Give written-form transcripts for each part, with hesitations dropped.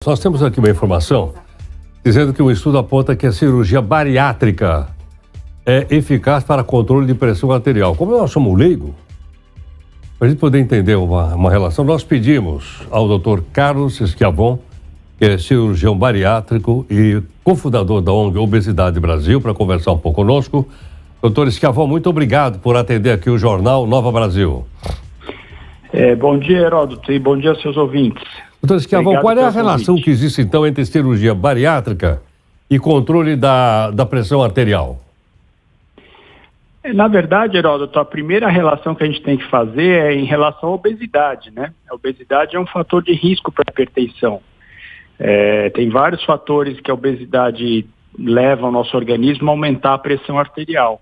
nós temos aqui uma informação dizendo que um estudo aponta que a cirurgia bariátrica é eficaz para controle de pressão arterial. Como nós somos leigos, para a gente poder entender uma relação, nós pedimos ao Dr. Carlos Schiavon, que é cirurgião bariátrico e cofundador da ONG Obesidade Brasil, para conversar um pouco conosco. Doutor Schiavon, muito obrigado por atender aqui o Jornal Nova Brasil. Bom dia, Heródoto, e bom dia aos seus ouvintes. Doutor Schiavon, qual é a relação que existe, então, entre cirurgia bariátrica e controle da pressão arterial? Na verdade, Heródoto, a primeira relação que a gente tem que fazer é em relação à obesidade, né? A obesidade é um fator de risco para a hipertensão. Tem vários fatores que a obesidade leva ao nosso organismo a aumentar a pressão arterial.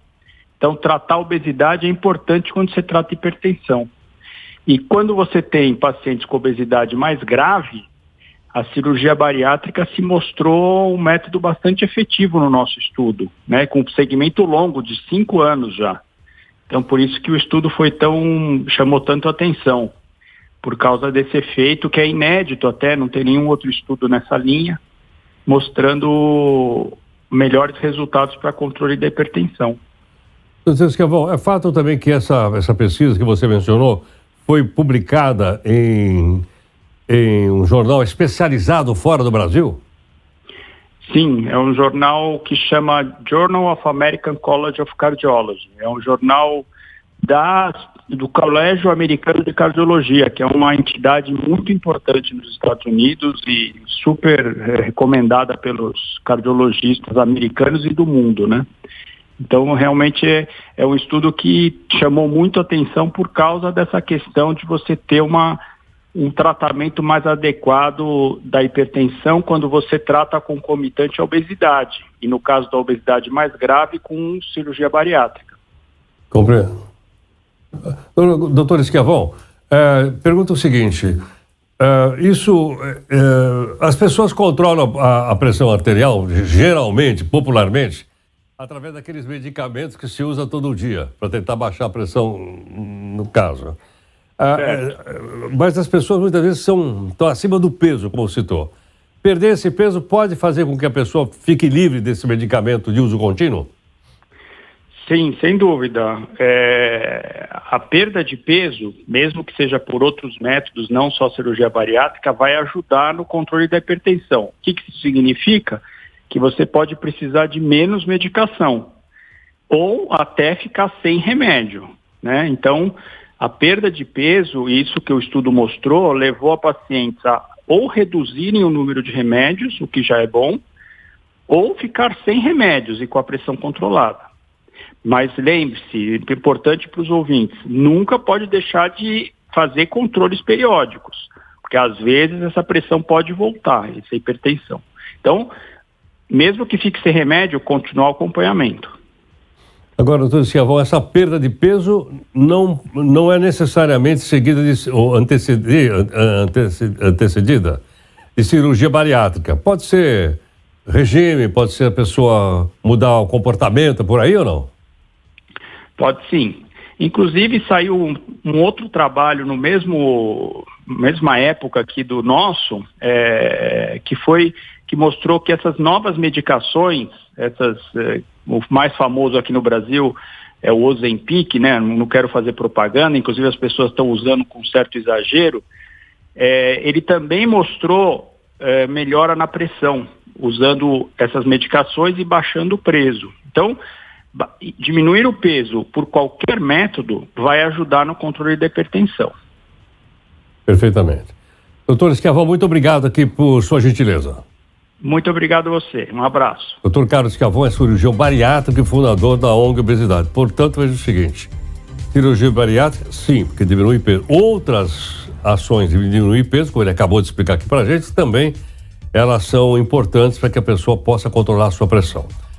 Então, tratar a obesidade é importante quando você trata hipertensão. E quando você tem pacientes com obesidade mais grave, a cirurgia bariátrica se mostrou um método bastante efetivo no nosso estudo, né, com um segmento longo de 5 anos já. Então, por isso que o estudo chamou tanto atenção, por causa desse efeito que é inédito até, não tem nenhum outro estudo nessa linha, mostrando melhores resultados para controle da hipertensão. Doutor Schiavon, é fato também que essa pesquisa que você mencionou foi publicada em um jornal especializado fora do Brasil? Sim, é um jornal que chama Journal of American College of Cardiology. É um jornal do Colégio Americano de Cardiologia, que é uma entidade muito importante nos Estados Unidos e super recomendada pelos cardiologistas americanos e do mundo, né? Então, realmente é um estudo que chamou muito atenção por causa dessa questão de você ter um tratamento mais adequado da hipertensão quando você trata concomitante a obesidade. E no caso da obesidade mais grave, com cirurgia bariátrica. Compreendo. Doutor Schiavon, pergunta o seguinte, as pessoas controlam a pressão arterial, geralmente, popularmente, através daqueles medicamentos que se usa todo dia, para tentar baixar a pressão, no caso. Mas as pessoas muitas vezes estão acima do peso, como citou. Perder esse peso pode fazer com que a pessoa fique livre desse medicamento de uso contínuo? Sim, sem dúvida. A perda de peso, mesmo que seja por outros métodos, não só cirurgia bariátrica, vai ajudar no controle da hipertensão. O que isso significa? Que você pode precisar de menos medicação ou até ficar sem remédio, né? Então, a perda de peso, isso que o estudo mostrou, levou a pacientes a ou reduzirem o número de remédios, o que já é bom, ou ficar sem remédios e com a pressão controlada. Mas lembre-se, é importante para os ouvintes, nunca pode deixar de fazer controles periódicos, porque às vezes essa pressão pode voltar, essa hipertensão. Então, mesmo que fique sem remédio, continuar o acompanhamento. Agora, doutor Schiavon, essa perda de peso não é necessariamente seguida ou antecedida de cirurgia bariátrica. Pode ser regime, pode ser a pessoa mudar o comportamento, por aí ou não? Pode sim. Inclusive saiu um outro trabalho no mesma época aqui do nosso, que mostrou que essas novas medicações, o mais famoso aqui no Brasil é o Ozempic, né? Não quero fazer propaganda, inclusive as pessoas estão usando com certo exagero. Ele também mostrou melhora na pressão, usando essas medicações e baixando o peso. Então, diminuir o peso por qualquer método vai ajudar no controle da hipertensão. Perfeitamente. Doutor Schiavon, muito obrigado aqui por sua gentileza. Muito obrigado a você. Um abraço. Dr. Carlos Schiavon é cirurgião bariátrico e fundador da ONG Obesidade. Portanto, veja o seguinte, cirurgia bariátrica, sim, porque diminui peso. Outras ações de diminuir peso, como ele acabou de explicar aqui pra gente, também elas são importantes para que a pessoa possa controlar a sua pressão.